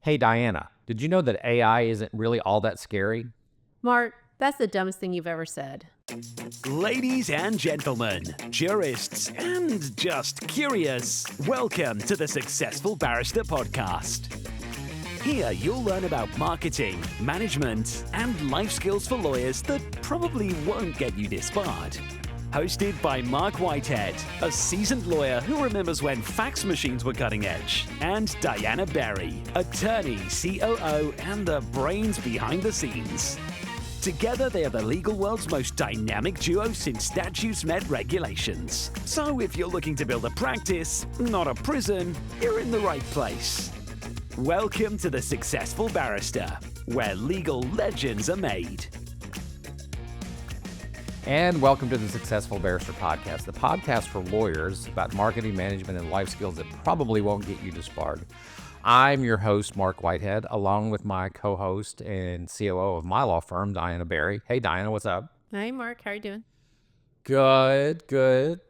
Hey, Diana, did you know that AI isn't really all that scary? Mark, that's the dumbest thing you've ever said. Ladies and gentlemen, jurists and just curious, welcome to the Successful Barrister Podcast. Here you'll learn about marketing, management, and life skills for lawyers that probably won't get you disbarred. Hosted by Marc Whitehead, a seasoned lawyer who remembers when fax machines were cutting edge, and Diana Berry, attorney, COO, and the brains behind the scenes. Together, they are the legal world's most dynamic duo since statutes met regulations. So if you're looking to build a practice, not a prison, you're in the right place. Welcome to the Successful Barrister, where legal legends are made. And welcome to the Successful Barrister Podcast, the podcast for lawyers about marketing, management, and life skills that probably won't get you disbarred. I'm your host, Marc Whitehead, along with my co-host and COO of my law firm, Diana Berry. Hey, Diana, what's up? Hey, Mark, how are you doing? Good.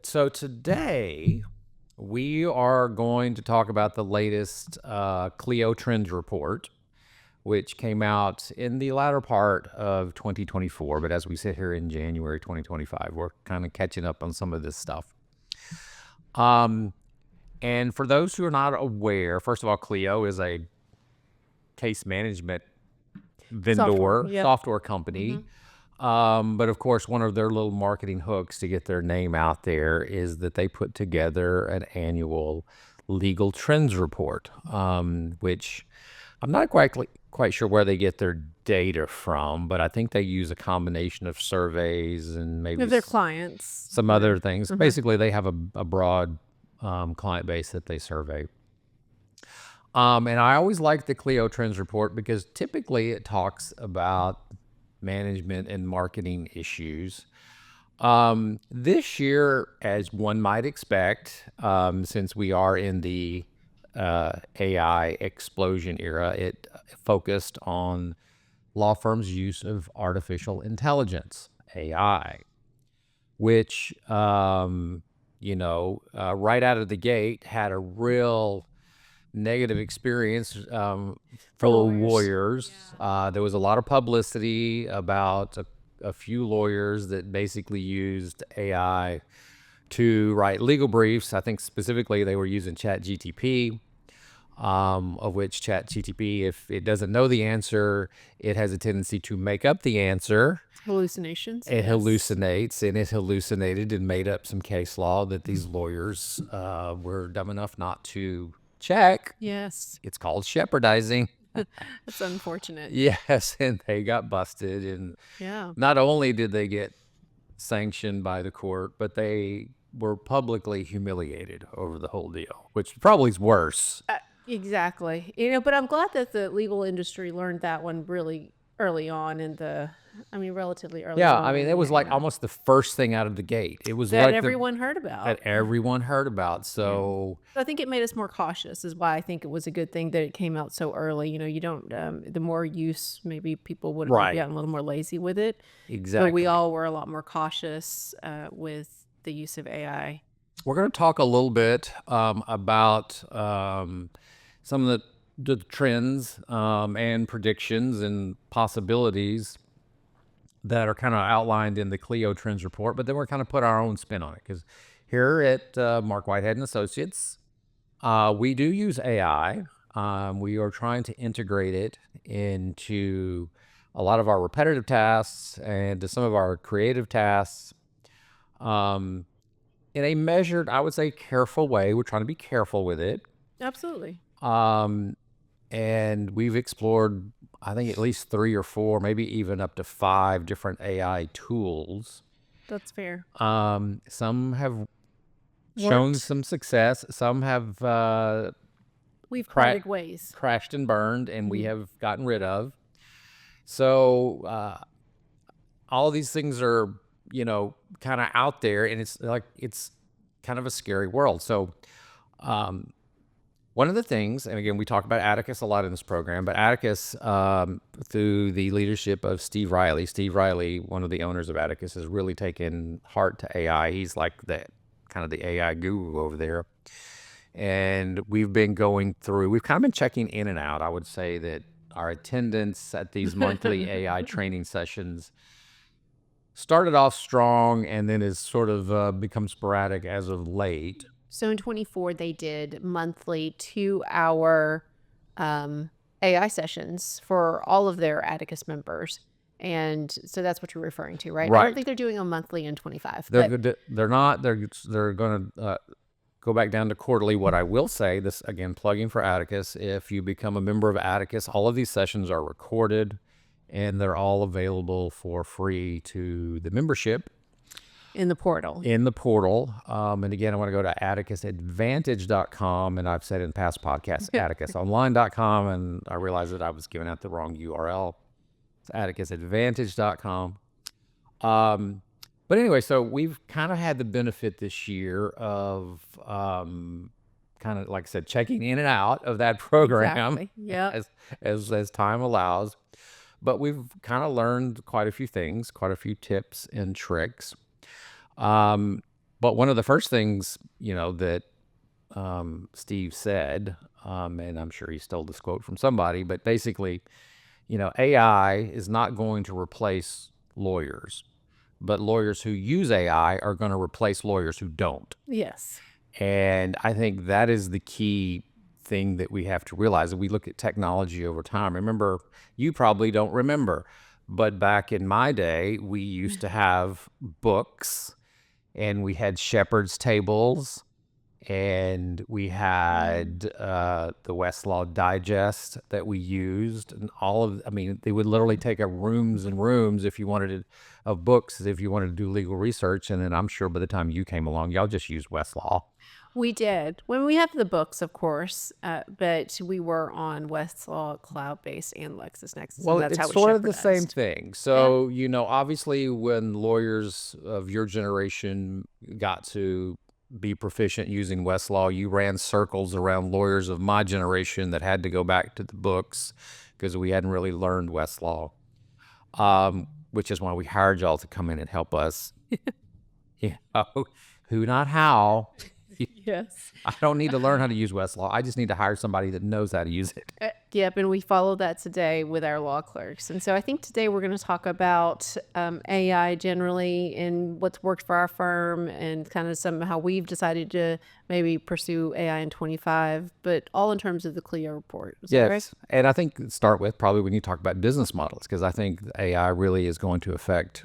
So today, we are going to talk about the latest CLIO Trends Report, which came out in the latter part of 2024. But as we sit here in January 2025, we're kind of catching up on some of this stuff. And for those who are not aware, first of all, CLIO is a case management vendor, software company. But of course, one of their little marketing hooks to get their name out there is that they put together an annual legal trends report, which I'm not quite sure where they get their data from, but I think they use a combination of surveys and maybe Of their clients. some other things. Basically, they have a broad client base that they survey. And I always like the CLIO Trends Report because typically it talks about management and marketing issues. This year, as one might expect, since we are in the AI explosion era, it focused on law firms' use of artificial intelligence, AI, which right out of the gate had a real negative experience for lawyers. There was a lot of publicity about a few lawyers that basically used AI to write legal briefs. I think specifically they were using ChatGPT, of which ChatGPT, if it doesn't know the answer, it has a tendency to make up the answer. Hallucinations. It hallucinates, and it hallucinated and made up some case law that these lawyers were dumb enough not to check. Yes. It's called shepherdizing. That's unfortunate. Yes, and they got busted. And not only did they get sanctioned by the court, but they were publicly humiliated over the whole deal, which probably is worse. Exactly. But I'm glad that the legal industry learned that one really early on relatively early on. It was like almost the first thing out of the gate. It was that like everyone heard about. That everyone heard about. So I think it made us more cautious is why I think it was a good thing that it came out so early. You don't, the more use, maybe people would have gotten a little more lazy with it. Exactly. But we all were a lot more cautious with the use of AI. We're going to talk a little bit about some of the trends and predictions and possibilities that are kind of outlined in the CLIO Trends Report, but then we're kind of put our own spin on it because here at Marc Whitehead Associates, we do use AI. We are trying to integrate it into a lot of our repetitive tasks and to some of our creative tasks in a measured, I would say, careful way. We're trying to be careful with it. Absolutely. And we've explored, I think, at least 3 or 4, maybe even up to 5 different AI tools. That's fair. Some have shown some success. Some have we've parted ways, crashed and burned, and we have gotten rid of. So all these things are, kind of out there, and it's kind of a scary world. So one of the things, and again, we talk about Atticus a lot in this program, but Atticus, through the leadership of Steve Riley, one of the owners of Atticus, has really taken heart to AI. He's like the kind of the AI guru over there. And we've been going through, we've kind of been checking in and out. I would say that our attendance at these monthly AI training sessions started off strong and then has sort of become sporadic as of late. So in 24, they did monthly 2-hour AI sessions for all of their Atticus members. And so that's what you're referring to, right? I don't think they're doing a monthly in 25. They're not. They're going to go back down to quarterly. What I will say, this again, plugging for Atticus, if you become a member of Atticus, all of these sessions are recorded and they're all available for free to the membership. In the portal. And again, I want to go to atticusadvantage.com. And I've said in past podcasts, atticusonline.com. And I realized that I was giving out the wrong URL. It's atticusadvantage.com. But anyway, so we've kind of had the benefit this year of kind of, like I said, checking in and out of that program. Exactly. Yeah. as time allows. But we've kind of learned quite a few things, quite a few tips and tricks. But one of the first things, that Steve said, and I'm sure he stole this quote from somebody, but basically, AI is not going to replace lawyers, but lawyers who use AI are going to replace lawyers who don't. Yes. And I think that is the key thing that we have to realize. That we look at technology over time. Remember, you probably don't remember, but back in my day, we used to have books and we had shepherd's tables and we had the Westlaw digest that we used, and they would literally take up rooms and rooms if you wanted of books, if you wanted to do legal research. And then I'm sure by the time you came along, y'all just used Westlaw. We did. When we have the books, of course, but we were on Westlaw, cloud-based, and LexisNexis. Well, that's it's how sort of the same thing. So, obviously when lawyers of your generation got to be proficient using Westlaw, you ran circles around lawyers of my generation that had to go back to the books because we hadn't really learned Westlaw, which is why we hired y'all to come in and help us. Who, not how. Yes. I don't need to learn how to use Westlaw. I just need to hire somebody that knows how to use it. Yep, and we follow that today with our law clerks. And so I think today we're going to talk about AI generally and what's worked for our firm and kind of how we've decided to maybe pursue AI in 25, but all in terms of the CLIO report. Is that right? And I think start with probably when you talk about business models, because I think AI really is going to affect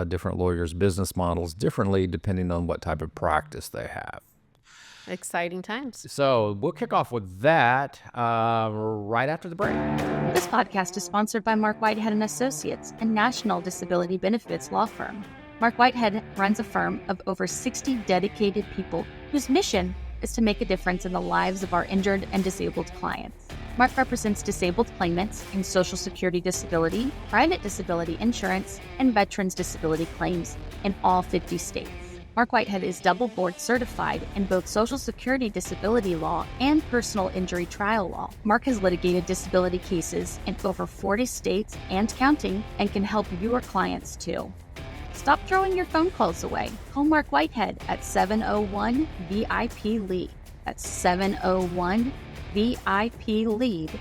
different lawyers' business models differently depending on what type of practice they have. Exciting times. So we'll kick off with that right after the break. This podcast is sponsored by Marc Whitehead Associates, a national disability benefits law firm. Marc Whitehead runs a firm of over 60 dedicated people whose mission is to make a difference in the lives of our injured and disabled clients. Marc represents disabled claimants in Social Security disability, private disability insurance, and veterans disability claims in all 50 states. Marc Whitehead is double board certified in both Social Security disability law and personal injury trial law. Marc has litigated disability cases in over 40 states and counting and can help your clients too. Stop throwing your phone calls away. Call Marc Whitehead at 701-VIP-LEAD. That's 701-VIP-LEAD.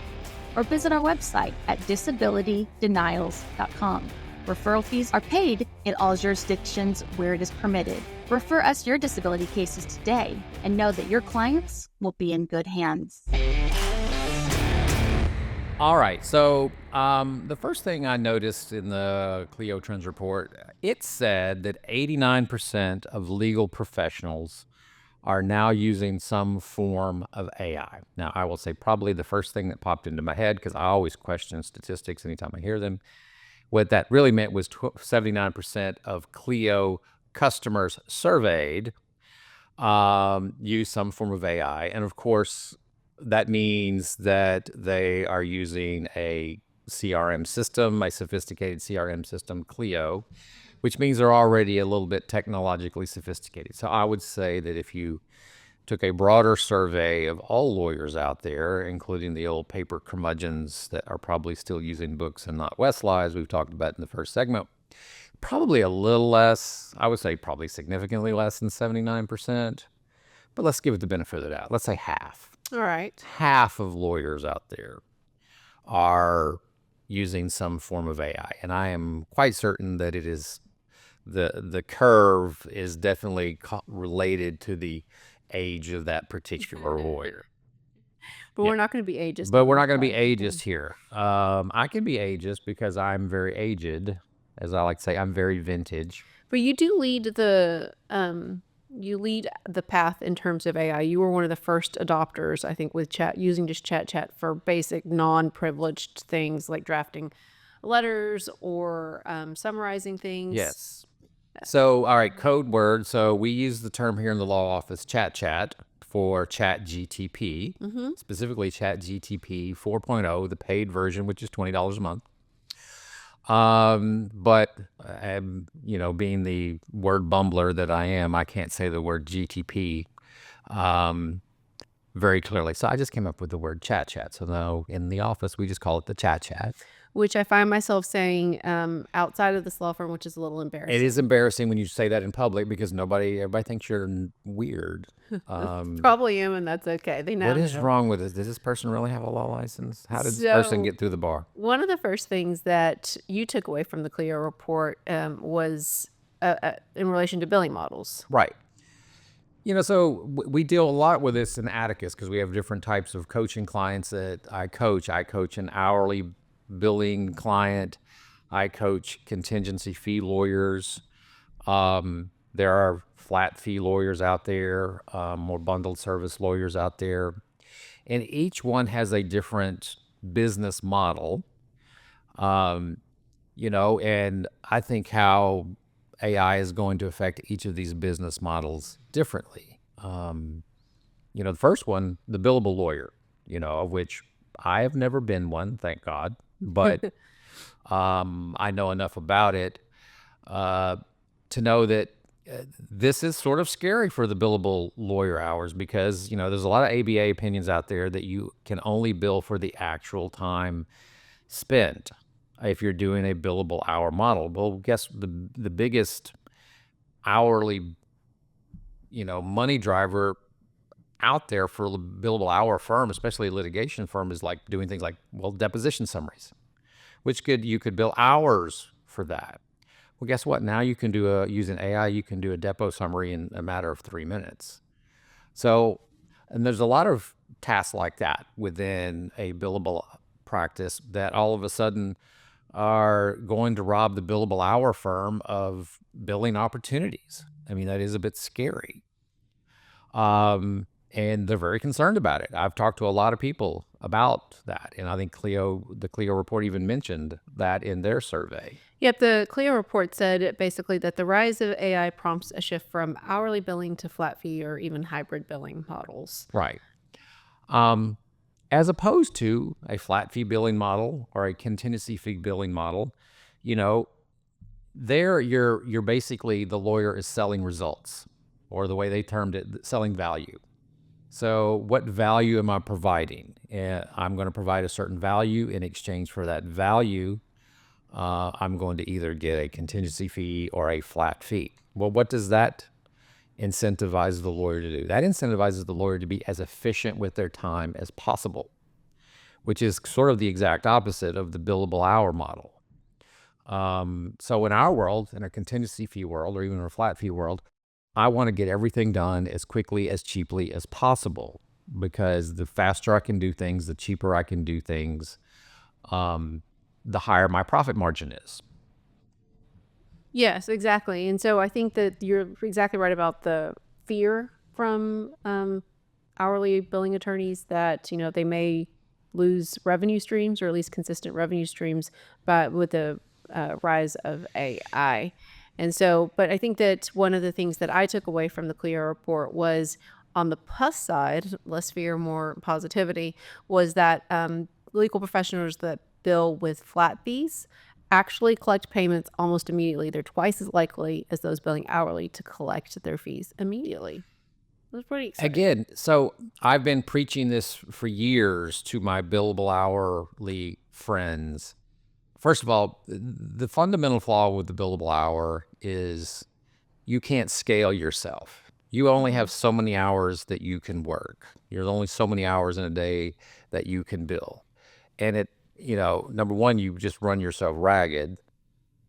Or visit our website at disabilitydenials.com. Referral fees are paid in all jurisdictions where it is permitted. Refer us your disability cases today and know that your clients will be in good hands. All right. So the first thing I noticed in the CLIO Trends report, it said that 89% of legal professionals are now using some form of AI. Now, I will say probably the first thing that popped into my head, because I always question statistics anytime I hear them, what that really meant was 79% of CLIO customers surveyed use some form of AI. And of course, that means that they are using a CRM system, a sophisticated CRM system, CLIO, which means they're already a little bit technologically sophisticated. So I would say that if you took a broader survey of all lawyers out there, including the old paper curmudgeons that are probably still using books and not Westlaw, as we've talked about in the first segment, probably a little less, I would say probably significantly less than 79%. but let's give it the benefit of the doubt. Let's say half. All right. Half of lawyers out there are using some form of AI, and I am quite certain that it is the curve is definitely related to the age of that particular lawyer. But we're not going to be ageist. But we're not going to be ageist here. I can be ageist because I'm very aged, as I like to say. I'm very vintage. But you do lead the path in terms of AI. You were one of the first adopters, I think, with using just chat for basic non-privileged things like drafting letters or summarizing things. Yes. So, all right, code word. So we use the term here in the law office, chat for ChatGPT, specifically ChatGPT 4.0, the paid version, which is $20 a month. But being the word bumbler that I am, I can't say the word GTP very clearly. So I just came up with the word chat. So now in the office, we just call it the chat. Which I find myself saying outside of this law firm, which is a little embarrassing. It is embarrassing when you say that in public because everybody thinks you're weird. Probably am, and that's okay. They know. What is wrong with this? Does this person really have a law license? How did this person get through the bar? One of the first things that you took away from the CLIO report was in relation to billing models. Right. So we deal a lot with this in Atticus because we have different types of coaching clients that I coach. I coach an hourly billing client. I coach contingency fee lawyers. There are flat fee lawyers out there, more bundled service lawyers out there. And each one has a different business model. And I think how AI is going to affect each of these business models differently. The first one, the billable lawyer, of which I have never been one, thank God, but I know enough about it to know that this is sort of scary for the billable lawyer hours because, there's a lot of ABA opinions out there that you can only bill for the actual time spent if you're doing a billable hour model. Well, guess the biggest hourly, money driver out there for a billable hour firm, especially a litigation firm, is like doing things like, deposition summaries, which you could bill hours for that. Well, guess what? Now you can do using AI, you can do a depo summary in a matter of 3 minutes. So, and there's a lot of tasks like that within a billable practice that all of a sudden are going to rob the billable hour firm of billing opportunities. I mean, that is a bit scary. And they're very concerned about it. I've talked to a lot of people about that. And I think the CLIO report even mentioned that in their survey. Yep, the CLIO report said basically that the rise of AI prompts a shift from hourly billing to flat fee or even hybrid billing models. Right. As opposed to a flat fee billing model or a contingency fee billing model, there you're basically, the lawyer is selling results, or the way they termed it, selling value. So what value am I providing? I'm going to provide a certain value. In exchange for that value, I'm going to either get a contingency fee or a flat fee. Well, what does that incentivize the lawyer to do? That incentivizes the lawyer to be as efficient with their time as possible, which is sort of the exact opposite of the billable hour model. So in our world, in a contingency fee world, or even a flat fee world, I want to get everything done as quickly, as cheaply as possible, because the faster I can do things, the cheaper I can do things, the higher my profit margin is. Yes, exactly. And so I think that you're exactly right about the fear from hourly billing attorneys that, they may lose revenue streams, or at least consistent revenue streams, but with the rise of AI. And so, but I think that one of the things that I took away from the CLIO report was, on the plus side, less fear, more positivity, was that legal professionals that bill with flat fees actually collect payments almost immediately. They're twice as likely as those billing hourly to collect their fees immediately. It was pretty exciting. Again, so I've been preaching this for years to my billable hourly friends. First of all, the fundamental flaw with the billable hour is you can't scale yourself. You only have so many hours that you can work. There's only so many hours in a day that you can bill. And it, number one, you just run yourself ragged.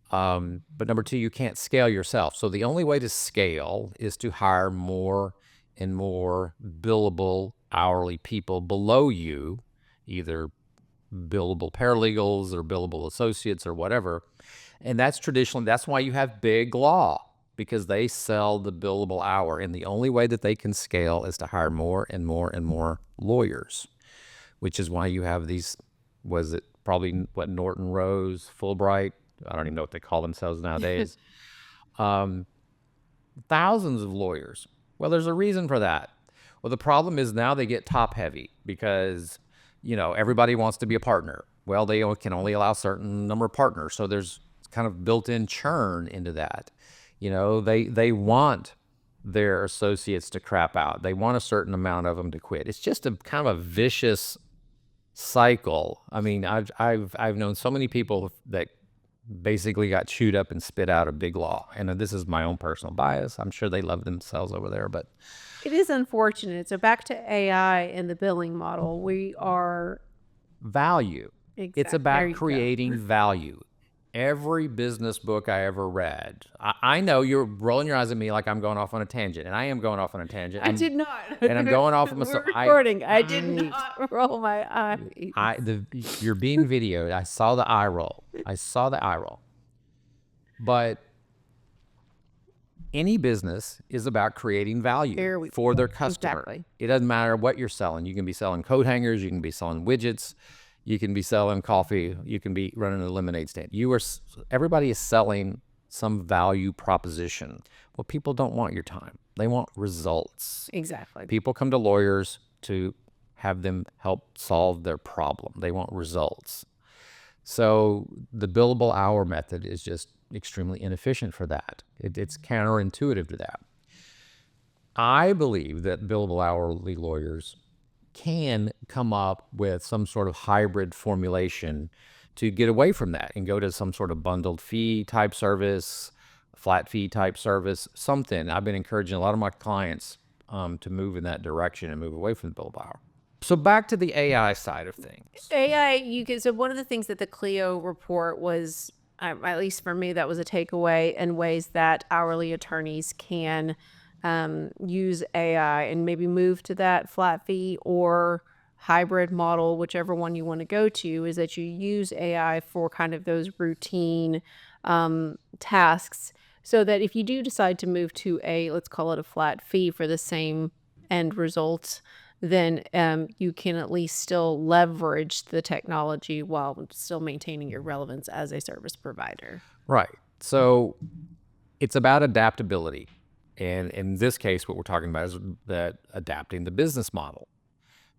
But number two, you can't scale yourself. So the only way to scale is to hire more and more billable hourly people below you, either billable paralegals or billable associates or whatever. And that's why you have big law, because they sell the billable hour. And the only way that they can scale is to hire more and more and more lawyers, which is why you have these, was it probably what, Norton Rose, Fulbright, I don't even know what they call themselves nowadays, thousands of lawyers. Well, there's a reason for that. Well, the problem is now they get top heavy because, everybody wants to be a partner. Well, they can only allow a certain number of partners. So there's kind of built-in churn into that. They want their associates to crap out. They want a certain amount of them to quit. It's just a kind of a vicious cycle. I mean, I've known so many people that basically got chewed up and spit out of big law. And this is my own personal bias. I'm sure they love themselves over there, but it is unfortunate. So back to AI and the billing model, we are value. Exactly. It's about creating value. Every business book I ever read, I know you're rolling your eyes at me like I'm going off on a tangent, and I am going off on a tangent. I did not. And I'm going off on We're recording. I did not roll my eyes. You're being videoed. I saw the eye roll. But any business is about creating value for their customer. Exactly. It doesn't matter what you're selling. You can be selling coat hangers. You can be selling widgets. You can be selling coffee. You can be running a lemonade stand. Everybody is selling some value proposition. Well, people don't want your time. They want results. Exactly. People come to lawyers to have them help solve their problem. They want results. So the billable hour method is just extremely inefficient for that. It's counterintuitive to that. I believe that billable hourly lawyers can come up with some sort of hybrid formulation to get away from that and go to some sort of bundled fee type service, flat fee type service, something. I've been encouraging a lot of my clients to move in that direction and move away from the billable hour. So back to the AI side of things. AI, so one of the things that the CLIO report was, at least for me, that was a takeaway in ways that hourly attorneys can use AI and maybe move to that flat fee or hybrid model, whichever one you want to go to, is that you use AI for kind of those routine tasks, so that if you do decide to move to let's call it a flat fee for the same end results, then you can at least still leverage the technology while still maintaining your relevance as a service provider. Right. So it's about adaptability. And in this case, what we're talking about is that adapting the business model,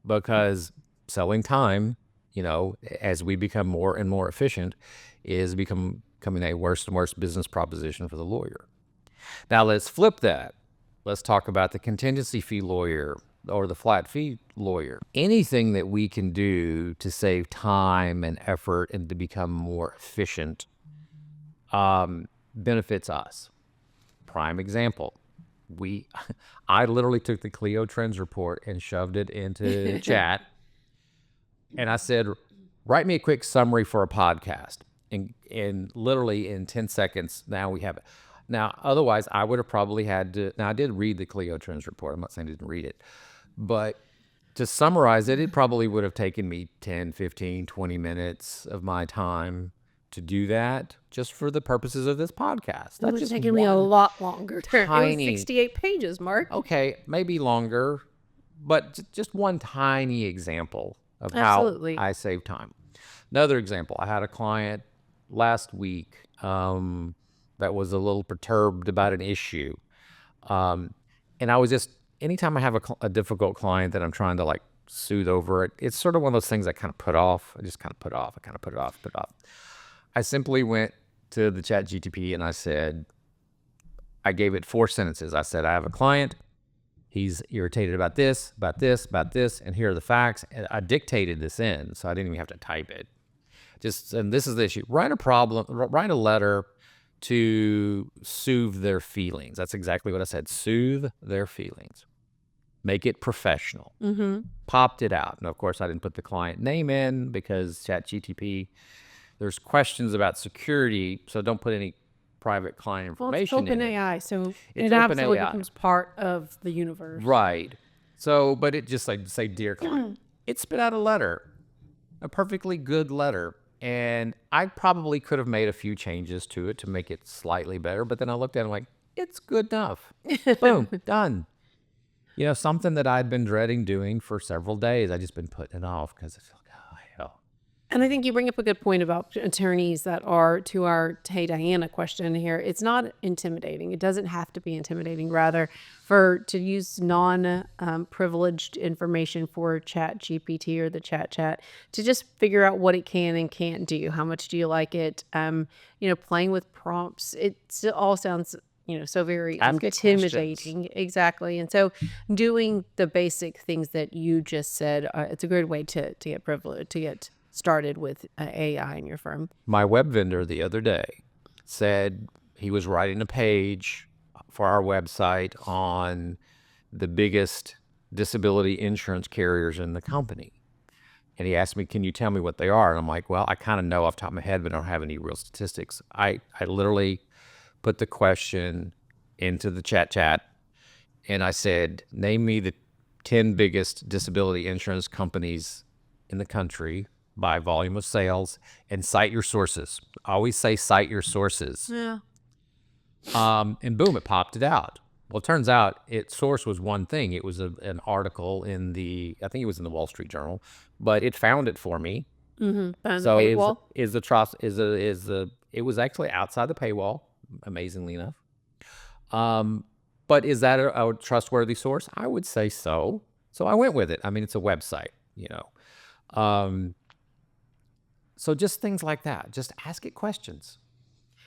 because selling time, as we become more and more efficient, is becoming a worse and worse business proposition for the lawyer. Now let's flip that. Let's talk about the contingency fee lawyer or the flat fee lawyer. Anything that we can do to save time and effort and to become more efficient benefits us. Prime example. I literally took the CLIO trends report and shoved it into chat, and I said, write me a quick summary for a podcast. And literally in 10 seconds, now we have it. Now, otherwise, I would have probably had to, now I did read the CLIO trends report. I'm not saying I didn't read it, but to summarize it, it probably would have taken me 10, 15, 20 minutes of my time to do that, just for the purposes of this podcast. That was taking me a lot longer. It was 68 pages, Mark. Okay, maybe longer, but just one tiny example of how I save time. Another example, I had a client last week that was a little perturbed about an issue. And I was just, anytime I have a difficult client that I'm trying to soothe over it, it's sort of one of those things I kind of put off. I just kind of put off. I simply went to the ChatGPT and I gave it 4 sentences. I said, I have a client. He's irritated about this, and here are the facts. And I dictated this in, so I didn't even have to type it. And this is the issue. Write a letter to soothe their feelings. That's exactly what I said. Soothe their feelings. Make it professional. Popped it out. And of course, I didn't put the client name in because ChatGPT, there's questions about security, so don't put any private client Well, it's information in it. OpenAI, so It's it absolutely OpenAI. becomes part of the universe. Right. So, but it just like say, dear client, it spit out a letter, a perfectly good letter. And I probably could have made a few changes to it to make it slightly better. But then I looked at it and like, it's good enough. Boom, done. You know, something that I'd been dreading doing for several days. I just been putting it off because I feel like, oh, hell. And I think you bring up a good point about attorneys that are, to our Hey Diana question here, it's not intimidating. It doesn't have to be intimidating. Rather, to use non-privileged information for ChatGPT or the chat to just figure out what it can and can't do. How much do you like it? Playing with prompts. It all sounds so very Ask it intimidating. Exactly. And so doing the basic things that you just said, it's a great way to get privileged, to get started with AI in your firm. My web vendor the other day said he was writing a page for our website on the biggest disability insurance carriers in the company. And he asked me, can you tell me what they are? And I'm like, well, I kind of know off the top of my head, but I don't have any real statistics. I literally put the question into the chat, and I said, name me the 10 biggest disability insurance companies in the country by volume of sales, and cite your sources. I always say cite your sources. Yeah. And boom, it popped it out. Well, it turns out its source was one thing. It was an article in I think it was in the Wall Street Journal, but it found it for me. Mm-hmm. So it was actually outside the paywall, amazingly enough. But is that a trustworthy source? I would say so. So I went with it. I mean, it's a website, So just things like that. Just ask it questions.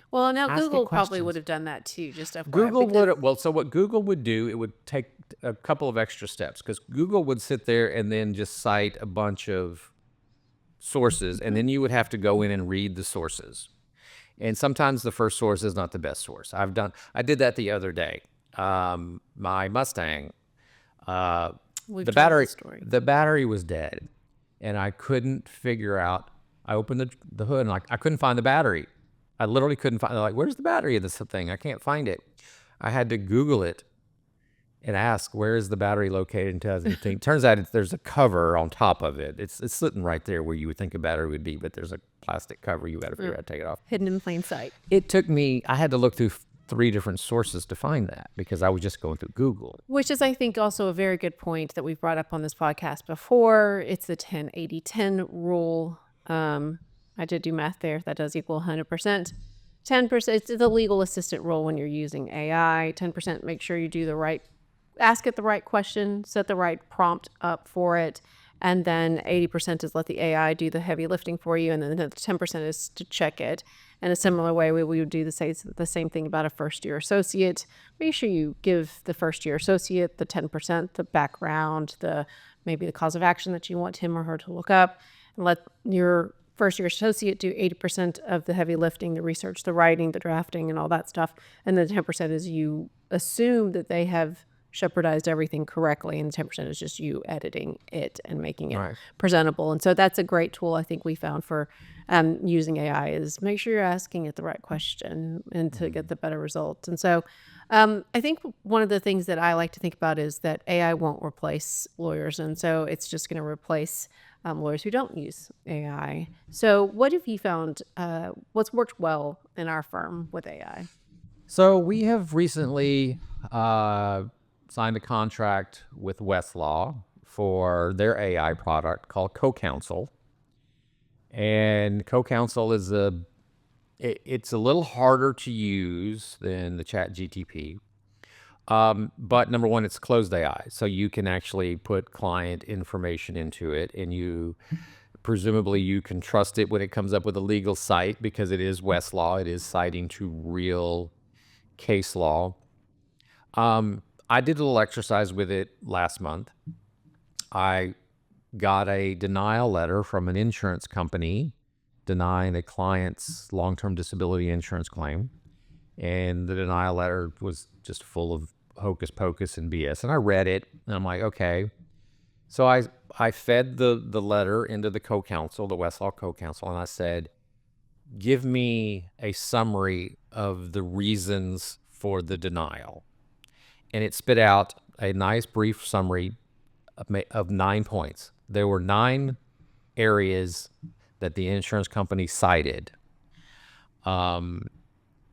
Well, now Ask it Google probably questions. would have done that too, just FYI. Google would, so what Google would do, it would take a couple of extra steps, because Google would sit there and then just cite a bunch of sources, and then you would have to go in and read the sources. And sometimes the first source is not the best source. I did that the other day. My Mustang, the battery was dead, and I couldn't figure out. I opened the hood and I couldn't find the battery. I literally couldn't find. Like, where's the battery of this thing? I can't find it. I had to Google it and ask, where is the battery located in 2015? Turns out there's a cover on top of it. It's sitting right there where you would think a battery would be, but there's a plastic cover. You got to figure out how to take it off. Hidden in plain sight. It took me. I had to look through 3 different sources to find that, because I was just going through Google. Which is, I think, also a very good point that we've brought up on this podcast before. It's the 10-80-10 rule. I did do math there. That does equal 100%. 10%, it's the legal assistant rule when you're using AI. 10%, make sure you ask it the right question, set the right prompt up for it. And then 80% is let the AI do the heavy lifting for you. And then the 10% is to check it. In a similar way, we would do the same thing about a first-year associate. Make sure you give the first-year associate the 10%, the background, maybe the cause of action that you want him or her to look up. And let your first-year associate do 80% of the heavy lifting, the research, the writing, the drafting, and all that stuff. And then 10% is you assume that they have shepherdized everything correctly, and 10% is just you editing it and making it presentable. And so that's a great tool I think we found for using AI, is make sure you're asking it the right question and to get the better results. And so I think one of the things that I like to think about is that AI won't replace lawyers, and so it's just going to replace lawyers who don't use AI. So what have you found, what's worked well in our firm with AI? So we have recently signed a contract with Westlaw for their AI product called CoCouncil. And CoCouncil is it's a little harder to use than the ChatGPT. But number one, it's closed AI. So you can actually put client information into it, and presumably you can trust it when it comes up with a legal cite, because it is Westlaw. It is citing to real case law. I did a little exercise with it last month. I got a denial letter from an insurance company denying a client's long-term disability insurance claim. and the denial letter was just full of hocus pocus and BS. And I read it, and I'm like, okay. So I fed the letter into the CoCouncil, the Westlaw CoCouncil, and I said, give me a summary of the reasons for the denial. And it spit out a nice brief summary of 9 points. There were 9 areas that the insurance company cited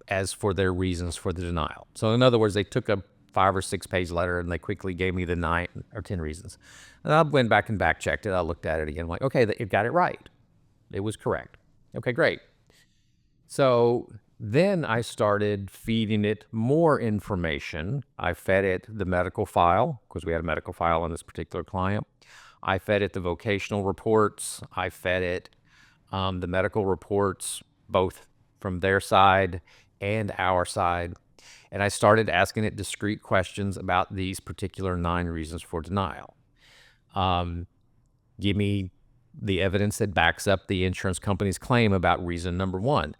as for their reasons for the denial. So in other words, they took a 5 or 6 page letter and they quickly gave me the 9 or 10 reasons. And I went back and back checked it. I looked at it again, like, okay, it got it right. It was correct. Okay, great. So then I started feeding it more information. I fed it the medical file, because we had a medical file on this particular client. I fed it the vocational reports. I fed it the medical reports, both from their side and our side. And I started asking it discrete questions about these particular 9 reasons for denial. Give me the evidence that backs up the insurance company's claim about reason number 1.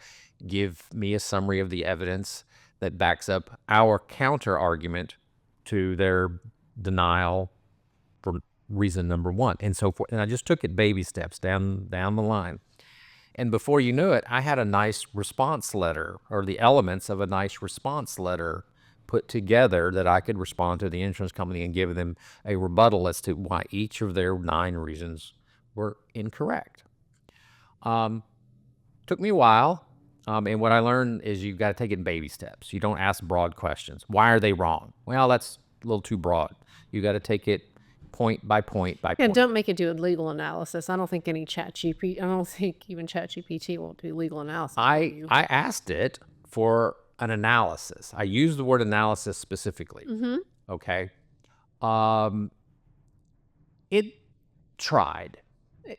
Give me a summary of the evidence that backs up our counter argument to their denial for reason number 1, and so forth. And I just took it baby steps down the line. And before you knew it, I had a nice response letter, or the elements of a nice response letter put together that I could respond to the insurance company and give them a rebuttal as to why each of their 9 reasons were incorrect. Took me a while, and what I learned is you've got to take it in baby steps. You don't ask broad questions. Why are they wrong? Well, that's a little too broad. You got to take it point by point by Yeah, point. don't make it do a legal analysis. I don't think even ChatGPT will do legal analysis for you. I asked it for an analysis. I used the word analysis specifically. Okay. It tried.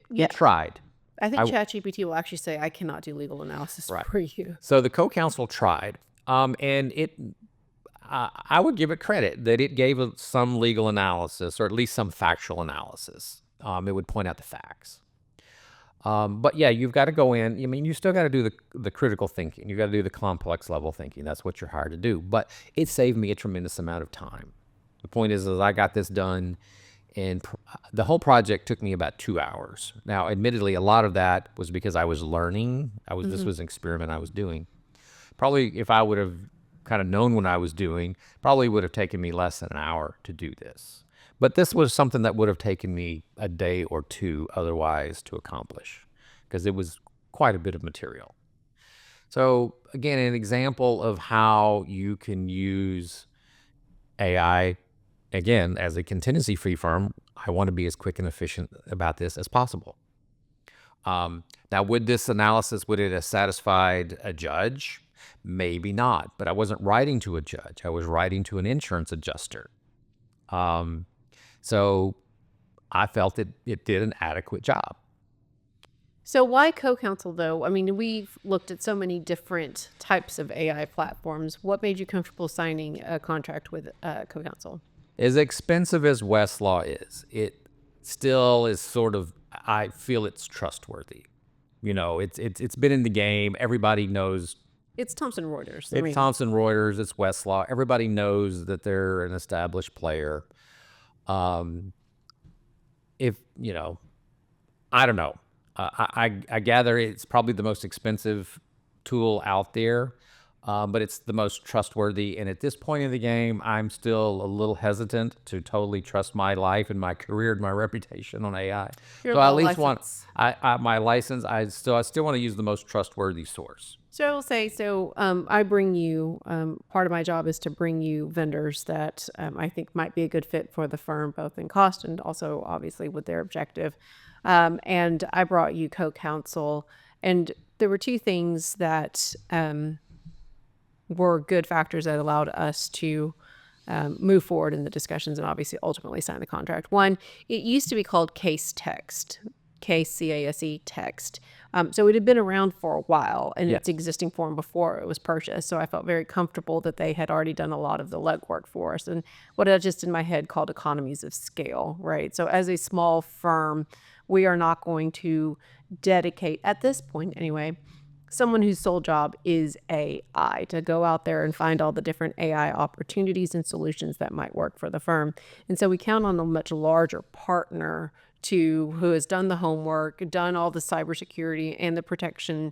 Yeah. It tried. I think ChatGPT will actually say, I cannot do legal analysis for you. So the CoCouncil tried, and I would give it credit that it gave some legal analysis, or at least some factual analysis. It would point out the facts. But yeah, you've got to go in. I mean, you still got to do the critical thinking. You got to do the complex level thinking. That's what you're hired to do. But it saved me a tremendous amount of time. The point is I got this done, and the whole project took me about 2 hours. Now, admittedly, a lot of that was because I was learning. This was an experiment I was doing. Probably if I would have kind of known what I was doing, probably would have taken me less than an hour to do this. But this was something that would have taken me a day or 2 otherwise to accomplish, because it was quite a bit of material. So again, an example of how you can use AI, again, as a contingency-free firm. I want to be as quick and efficient about this as possible. Now, would this analysis, would it have satisfied a judge? Maybe not, but I wasn't writing to a judge. I was writing to an insurance adjuster. So I felt it did an adequate job. So why CoCouncil, though? I mean, we've looked at so many different types of AI platforms. What made you comfortable signing a contract with CoCouncil? As expensive as Westlaw is, it still is sort of, I feel it's trustworthy. You know, it's been in the game. Everybody knows. It's Thomson Reuters. It's Thomson Reuters. It's Westlaw. Everybody knows that they're an established player. If, you know, I don't know. I gather it's probably the most expensive tool out there, but it's the most trustworthy. And at this point in the game, I'm still a little hesitant to totally trust my life and my career and my reputation on AI. So I at least want my license. I still want to use the most trustworthy source. So I will say, I bring you, part of my job is to bring you vendors that I think might be a good fit for the firm, both in cost and also obviously with their objective. And I brought you CoCouncil, and there were 2 things that were good factors that allowed us to move forward in the discussions and obviously ultimately sign the contract. One, it used to be called Case Text. CASE text. So it had been around for a while in its existing form before it was purchased. So I felt very comfortable that they had already done a lot of the legwork for us, and what I just in my head called economies of scale, right? So as a small firm, we are not going to dedicate, at this point anyway, someone whose sole job is AI, to go out there and find all the different AI opportunities and solutions that might work for the firm. And so we count on a much larger partner who has done the homework, done all the cybersecurity and the protection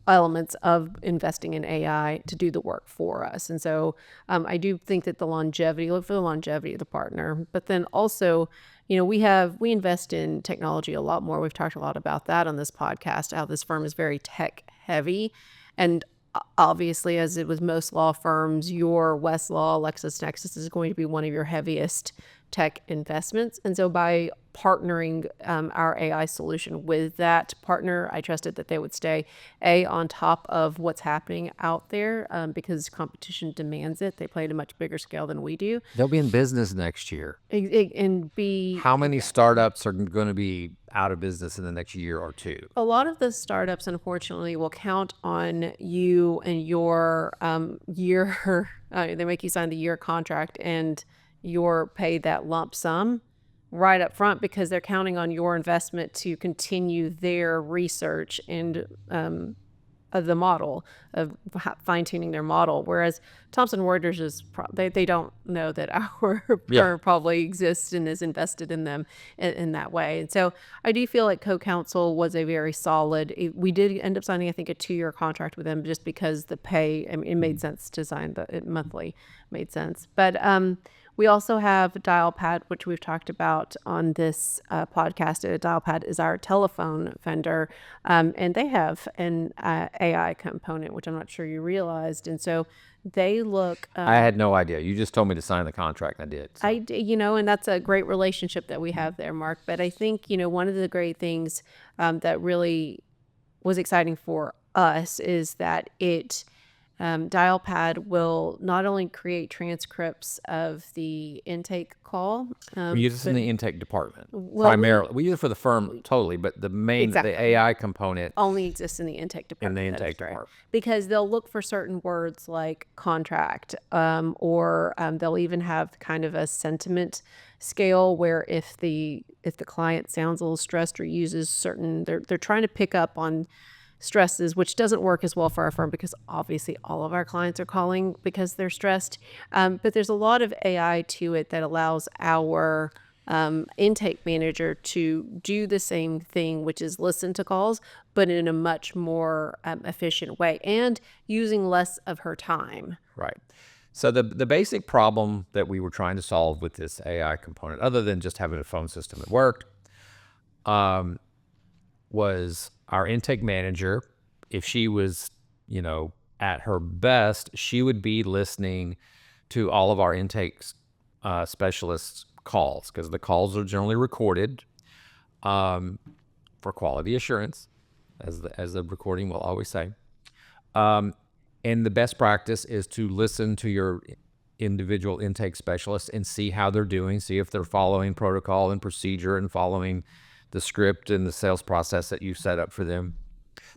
elements of investing in AI to do the work for us. And so I do think that look for the longevity of the partner, but then also, we invest in technology a lot more. We've talked a lot about that on this podcast, how this firm is very tech heavy. And obviously, as it was most law firms, your Westlaw, LexisNexis is going to be one of your heaviest tech investments. And so by partnering our AI solution with that partner, I trusted that they would stay on top of what's happening out there because competition demands it. They play at a much bigger scale than we do. They'll be in business next year. And How many startups are going to be out of business in the next year or two? A lot of the startups, unfortunately, will count on you and your year. They make you sign the year contract and you're paid that lump sum right up front because they're counting on your investment to continue their research and of the model, of fine-tuning their model. Whereas Thomson Reuters is they don't know that our firm probably exists and is invested in them in that way. And so I do feel like CoCouncil was a very solid. We did end up signing, I think, a 2-year contract with them just because the pay. I mean, it made sense to sign it monthly. Made sense, but we also have Dialpad, which we've talked about on this podcast. Dialpad is our telephone vendor, and they have an AI component, which I'm not sure you realized. And so they look. I had no idea. You just told me to sign the contract, and I did. So. And that's a great relationship that we have there, Mark. But I think, one of the great things that really was exciting for us is that Dialpad will not only create transcripts of the intake call. We use this in the intake department primarily. We use it for the firm totally, but the AI component only exists in the intake department. In the intake department. Because they'll look for certain words like contract, or they'll even have kind of a sentiment scale where if the client sounds a little stressed or uses certain, they're trying to pick up on stresses, which doesn't work as well for our firm because obviously all of our clients are calling because they're stressed. But there's a lot of AI to it that allows our intake manager to do the same thing, which is listen to calls, but in a much more efficient way and using less of her time. Right. So the basic problem that we were trying to solve with this AI component, other than just having a phone system that worked, was our intake manager. If she was, at her best, she would be listening to all of our intake specialists' calls because the calls are generally recorded for quality assurance, as the recording will always say. And the best practice is to listen to your individual intake specialists and see how they're doing, see if they're following protocol and procedure and following the script and the sales process that you set up for them.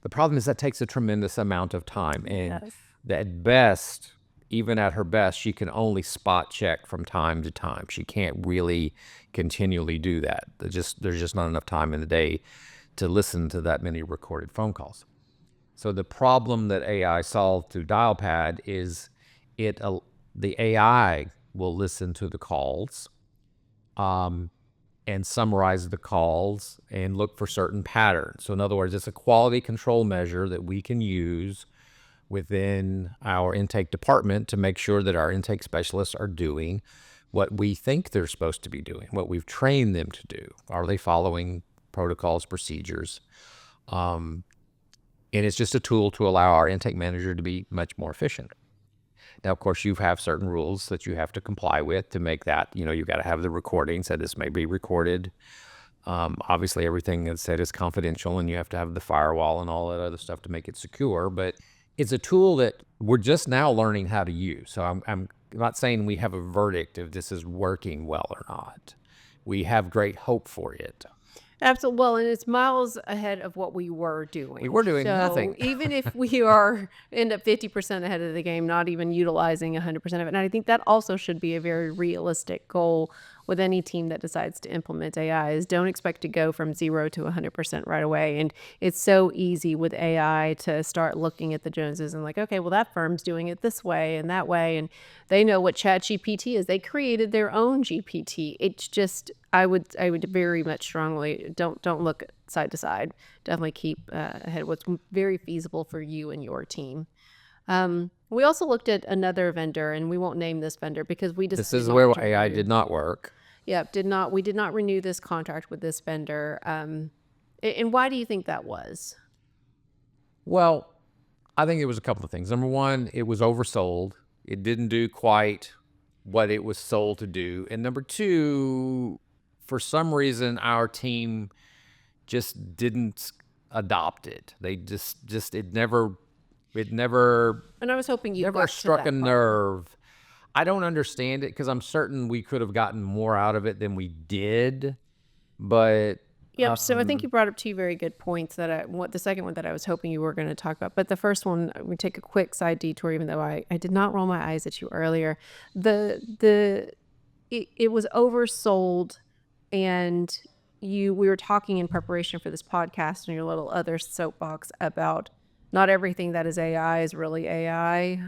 The problem is that takes a tremendous amount of time. And at best, even at her best, she can only spot check from time to time. She can't really continually do that. There's just not enough time in the day to listen to that many recorded phone calls. So the problem that AI solved through Dialpad is the AI will listen to the calls, and summarize the calls and look for certain patterns. So in other words, it's a quality control measure that we can use within our intake department to make sure that our intake specialists are doing what we think they're supposed to be doing, what we've trained them to do. Are they following protocols, procedures? And it's just a tool to allow our intake manager to be much more efficient. Now, of course, you have certain rules that you have to comply with to make that, you've got to have the recording, so this may be recorded. Obviously, everything that's said is confidential, and you have to have the firewall and all that other stuff to make it secure. But it's a tool that we're just now learning how to use. So I'm not saying we have a verdict if this is working well or not. We have great hope for it. Absolutely. Well, and it's miles ahead of what we were doing. We were doing nothing. Even if we end up 50% ahead of the game, not even utilizing 100% of it. And I think that also should be a very realistic goal with any team that decides to implement AI is don't expect to go from 0 to 100% right away. And it's so easy with AI to start looking at the Joneses and like, okay, well, that firm's doing it this way and that way. And they know what ChatGPT is. They created their own GPT. It's just, I would very much strongly don't look side to side. Definitely keep ahead of what's very feasible for you and your team. We also looked at another vendor, and we won't name this vendor because we just This is where AI did not work. Yeah, we did not renew this contract with this vendor. And why do you think that was? Well, I think it was a couple of things. Number one, it was oversold. It didn't do quite what it was sold to do. And number two, for some reason, our team just didn't adopt it. They just it never. And I was hoping you never got struck to a that part. nerve. I don't understand it because I'm certain we could have gotten more out of it than we did. But Yep. So I think you brought up two very good points the second one that I was hoping you were going to talk about. But the first one, we take a quick side detour, even though I did not roll my eyes at you earlier. It was oversold, and we were talking in preparation for this podcast and your little other soapbox about not everything that is AI is really AI.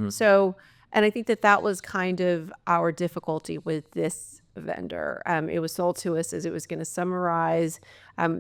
So, and I think that was kind of our difficulty with this vendor. It was sold to us as it was going to summarize.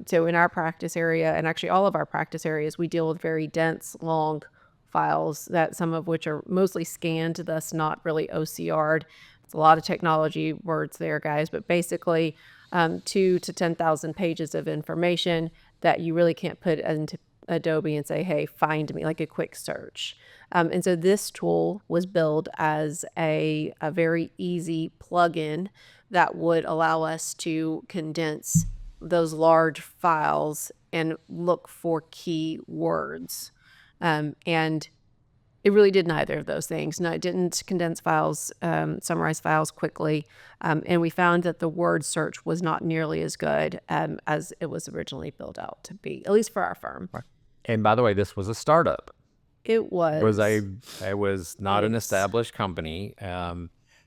So in our practice area, and actually all of our practice areas, we deal with very dense, long files that some of which are mostly scanned, thus not really OCR'd. It's a lot of technology words there, guys, but basically 2 to 10,000 pages of information that you really can't put into Adobe and say, hey, find me, like a quick search. And so this tool was built as a very easy plugin that would allow us to condense those large files and look for key words. And it really did neither of those things. No, it didn't condense files, summarize files quickly. And we found that the word search was not nearly as good as it was originally built out to be, at least for our firm. Right. And by the way, this was a startup. It was. It was not an established company.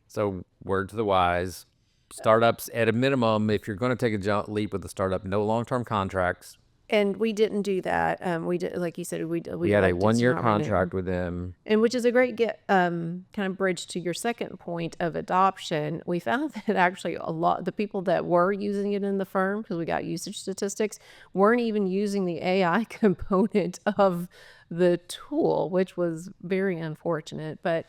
So word to the wise, startups at a minimum, if you're going to take a leap with a startup, no long-term contracts. And we didn't do that. We did, like you said, we had a elected to 1-year not renew. contract with them. And which is a great kind of bridge to your second point of adoption. We found that actually the people that were using it in the firm, because we got usage statistics, weren't even using the AI component of the tool, which was very unfortunate. But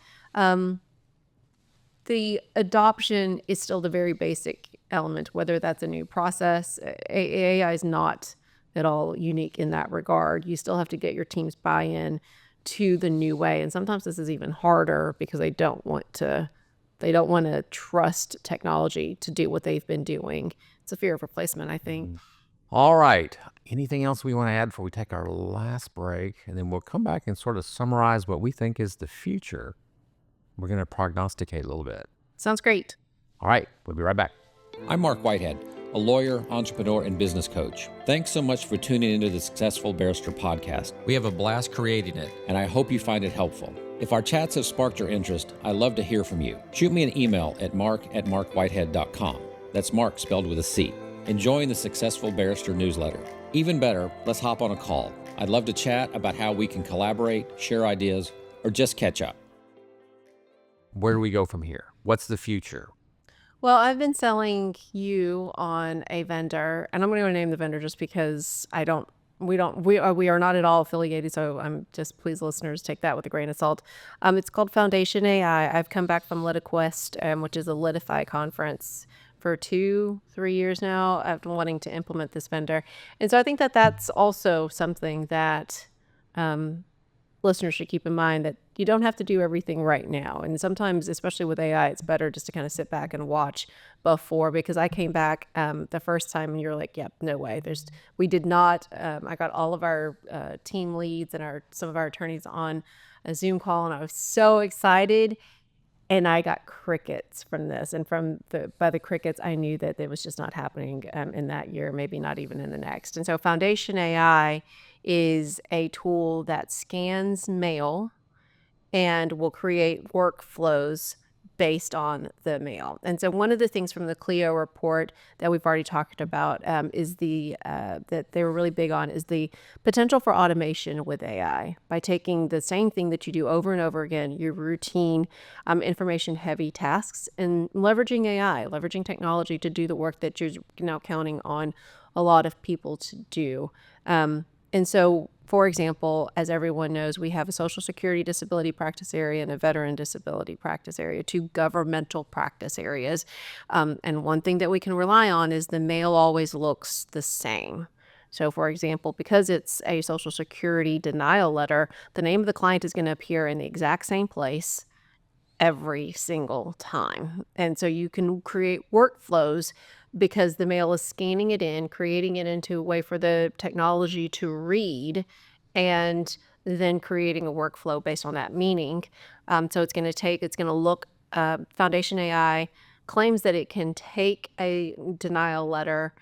the adoption is still the very basic element, whether that's a new process. AI is not at all unique in that regard. You still have to get your team's buy-in to the new way. And sometimes this is even harder because they don't want to trust technology to do what they've been doing. It's a fear of replacement, I think. All right. Anything else we want to add before we take our last break? And then we'll come back and sort of summarize what we think is the future. We're going to prognosticate a little bit. Sounds great. All right. We'll be right back. I'm Marc Whitehead, a lawyer, entrepreneur, and business coach. Thanks so much for tuning into the Successful Barrister podcast. We have a blast creating it, and I hope you find it helpful. If our chats have sparked your interest, I'd love to hear from you. Shoot me an email at marc@marcwhitehead.com. That's Marc spelled with a C. Enjoying the Successful Barrister newsletter. Even better, let's hop on a call. I'd love to chat about how we can collaborate, share ideas, or just catch up. Where do we go from here? What's the future? Well, I've been selling you on a vendor, and I'm going to name the vendor just because we are not at all affiliated. So I'm just, please listeners, take that with a grain of salt. It's called Foundation AI. I've come back from LitiQuest, which is a Litify conference for 2-3 years now. I've been wanting to implement this vendor. And so I think that that's also something that listeners should keep in mind, that you don't have to do everything right now. And sometimes, especially with AI, it's better just to kind of sit back and watch before, because I came back the first time and you're like, yep, no way. We did not, I got all of our team leads and some of our attorneys on a Zoom call, and I was so excited. And I got crickets from this. And by the crickets, I knew that it was just not happening in that year, maybe not even in the next. And so Foundation AI is a tool that scans mail and will create workflows based on the mail. And so one of the things from the CLIO report that we've already talked about is that they were really big on is the potential for automation with AI by taking the same thing that you do over and over again, your routine information heavy tasks, and leveraging AI, leveraging technology to do the work that you're now counting on a lot of people to do. And so, for example, as everyone knows, we have a Social Security disability practice area and a veteran disability practice area, two governmental practice areas. And one thing that we can rely on is the mail always looks the same. So, for example, because it's a Social Security denial letter, the name of the client is going to appear in the exact same place every single time. And so you can create workflows because the mail is scanning it in, creating it into a way for the technology to read, and then creating a workflow based on that meaning. So it's going to look, Foundation AI claims that it can take a denial letter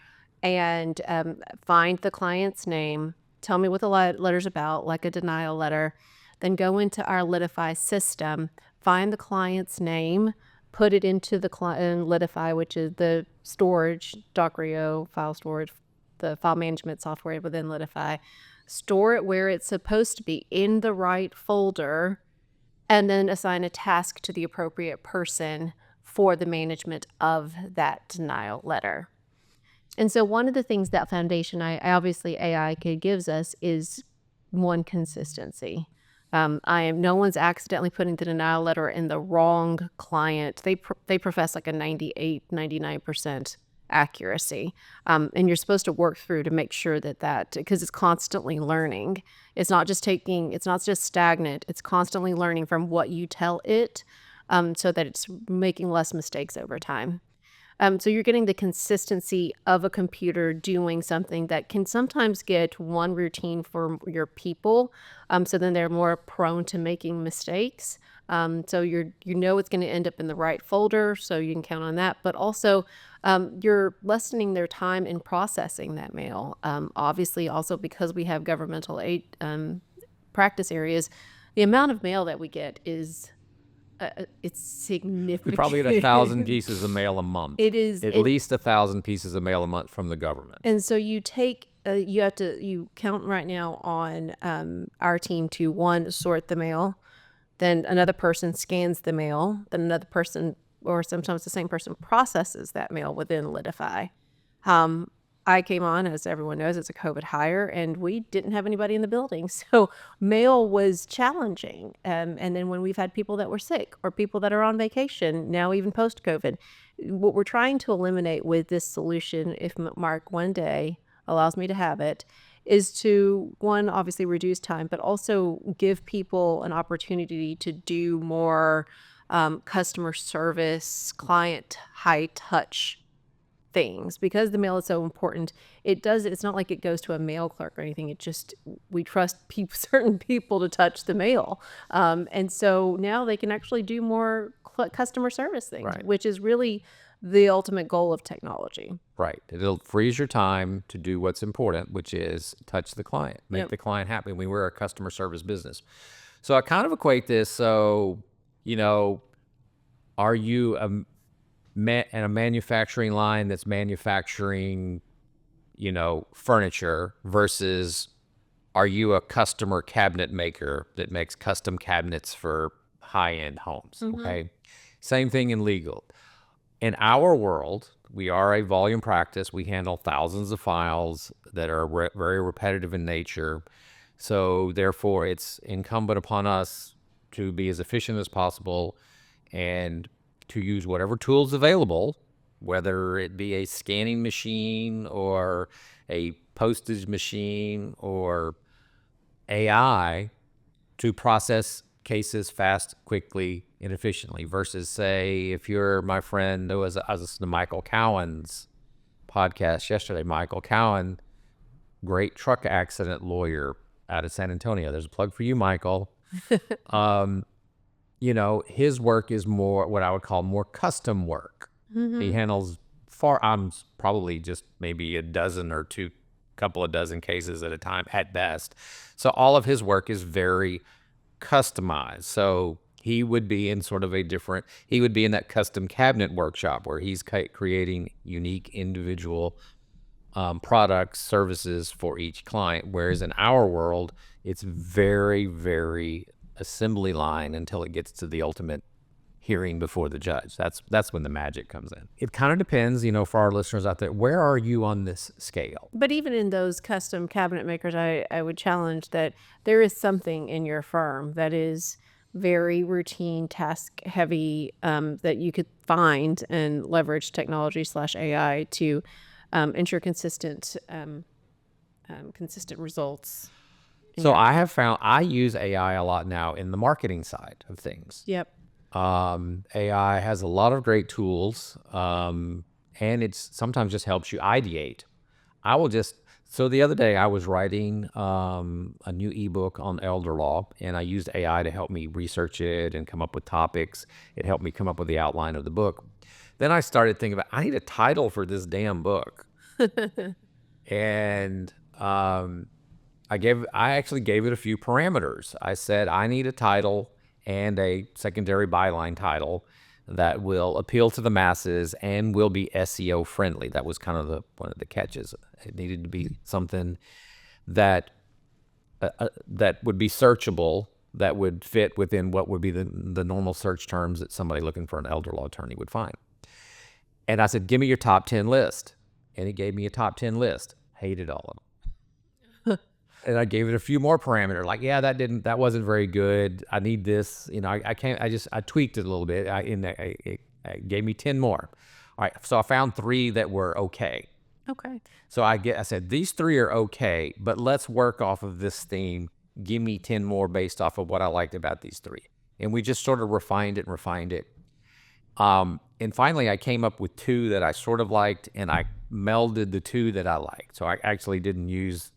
and find the client's name, tell me what the letter's about, like a denial letter, then go into our Litify system, find the client's name, put it into the Litify, which is the storage, DocRio, file storage, the file management software within Litify, store it where it's supposed to be in the right folder, and then assign a task to the appropriate person for the management of that denial letter. And so one of the things that Foundation obviously AI gives us is one, consistency. No one's accidentally putting the denial letter in the wrong client. They profess like a 98, 99% accuracy. And you're supposed to work through to make sure that because it's constantly learning. It's not just stagnant. It's constantly learning from what you tell it, so that it's making less mistakes over time. So you're getting the consistency of a computer doing something that can sometimes get one routine for your people. So then they're more prone to making mistakes. So you know it's going to end up in the right folder, so you can count on that. But also, you're lessening their time in processing that mail. Obviously, also because we have governmental aid practice areas, the amount of mail that we get is it's significant. We probably get 1,000 pieces of mail a month. It is at least 1,000 pieces of mail a month from the government. And so you take you count right now on our team to, one, sort the mail, then another person scans the mail, then another person, or sometimes the same person, processes that mail within Litify. I came on, as everyone knows, it's a COVID hire, and we didn't have anybody in the building. So mail was challenging. And then when we've had people that were sick or people that are on vacation, now even post-COVID, what we're trying to eliminate with this solution, if Marc one day allows me to have it, is to, one, obviously reduce time, but also give people an opportunity to do more customer service, client high touch things. Because the mail is so important, it's not like it goes to a mail clerk or anything. We trust certain people to touch the mail. And so now they can actually do more customer service things, Right. which is really the ultimate goal of technology. Right. It'll freeze your time to do what's important, which is touch the client, make the client happy. We're a customer service business. So I kind of equate this. So, are you in a manufacturing line that's manufacturing, furniture, versus are you a customer cabinet maker that makes custom cabinets for high-end homes? Mm-hmm. Okay. Same thing in legal. In our world, we are a volume practice. We handle thousands of files that are very repetitive in nature. So therefore, it's incumbent upon us to be as efficient as possible and to use whatever tools available, whether it be a scanning machine or a postage machine or AI, to process cases fast, quickly, and efficiently, versus, say, if you're my friend, I was listening to Michael Cowan's podcast yesterday. Michael Cowan, great truck accident lawyer out of San Antonio. There's a plug for you, Michael. His work is more what I would call more custom work. Mm-hmm. He handles I'm probably just maybe a dozen or couple of dozen cases at a time at best. So all of his work is very customized. So He would be in sort of he would be in that custom cabinet workshop where he's creating unique individual products, services for each client. Whereas in our world, it's very, very assembly line until it gets to the ultimate hearing before the judge. That's when the magic comes in. It kind of depends, for our listeners out there, where are you on this scale? But even in those custom cabinet makers, I would challenge that there is something in your firm that is very routine, task heavy, that you could find and leverage technology / AI to ensure consistent results. So I have found I use AI a lot now in the marketing side of things. Yep. AI has a lot of great tools, and it's sometimes just helps you ideate. So the other day I was writing a new ebook on elder law, and I used AI to help me research it and come up with topics. It helped me come up with the outline of the book. Then I started thinking about, I need a title for this damn book. And I actually gave it a few parameters. I said, I need a title and a secondary byline title that will appeal to the masses and will be SEO friendly. That was kind of one of the catches. It needed to be something that would be searchable, that would fit within what would be the normal search terms that somebody looking for an elder law attorney would find. And I said, give me your top 10 list. And he gave me a top 10 list. Hated all of them. And I gave it a few more parameters, like, yeah, that wasn't very good. I need this, I tweaked it a little bit. It gave me 10 more. All right, so I found 3 that were okay. Okay. So I said, these 3 are okay, but let's work off of this theme. Give me 10 more based off of what I liked about these 3. And we just sort of refined it. And finally I came up with 2 that I sort of liked, and I melded the 2 that I liked. So I actually didn't use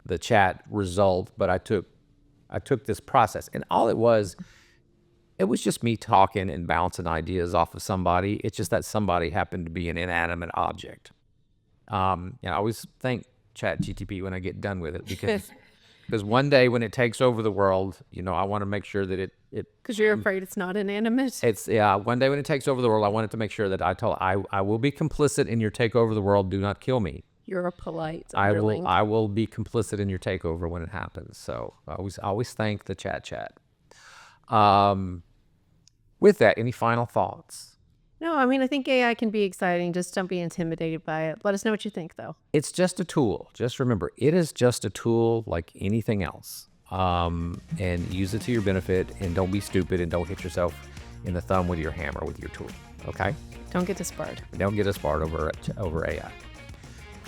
the chat result, but I took this process, and all it was just me talking and bouncing ideas off of somebody. It's just that somebody happened to be an inanimate object. I always thank ChatGPT when I get done with it, because one day when it takes over the world, I want to make sure that it because you're afraid it's not inanimate. One day when it takes over the world, I wanted to make sure that I will be complicit in your takeover of the world. Do not kill me. You're a polite I underling. will be complicit in your takeover when it happens. So I always thank the chat. With that, any final thoughts? No, I think AI can be exciting. Just don't be intimidated by it. Let us know what you think, though. It's just a tool. Just remember, it is just a tool like anything else. And use it to your benefit, and don't be stupid, and don't hit yourself in the thumb with your hammer with your tool. Okay? Don't get disbarred. Don't get disbarred over AI.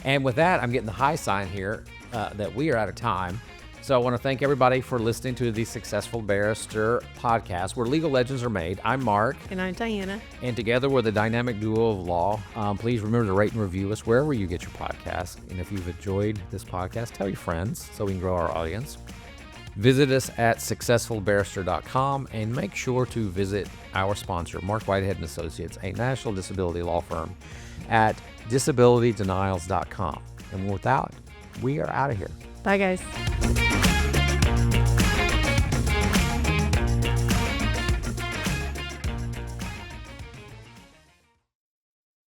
And with that, I'm getting the high sign here that we are out of time. So I want to thank everybody for listening to the Successful Barrister podcast, where legal legends are made. I'm Marc. And I'm Diana. And together we're the dynamic duo of law. Please remember to rate and review us wherever you get your podcast. And if you've enjoyed this podcast, tell your friends so we can grow our audience. Visit us at successfulbarrister.com, and make sure to visit our sponsor, Marc Whitehead Associates, a national disability law firm, at disabilitydenials.com. And with that, we are out of here. Bye, guys.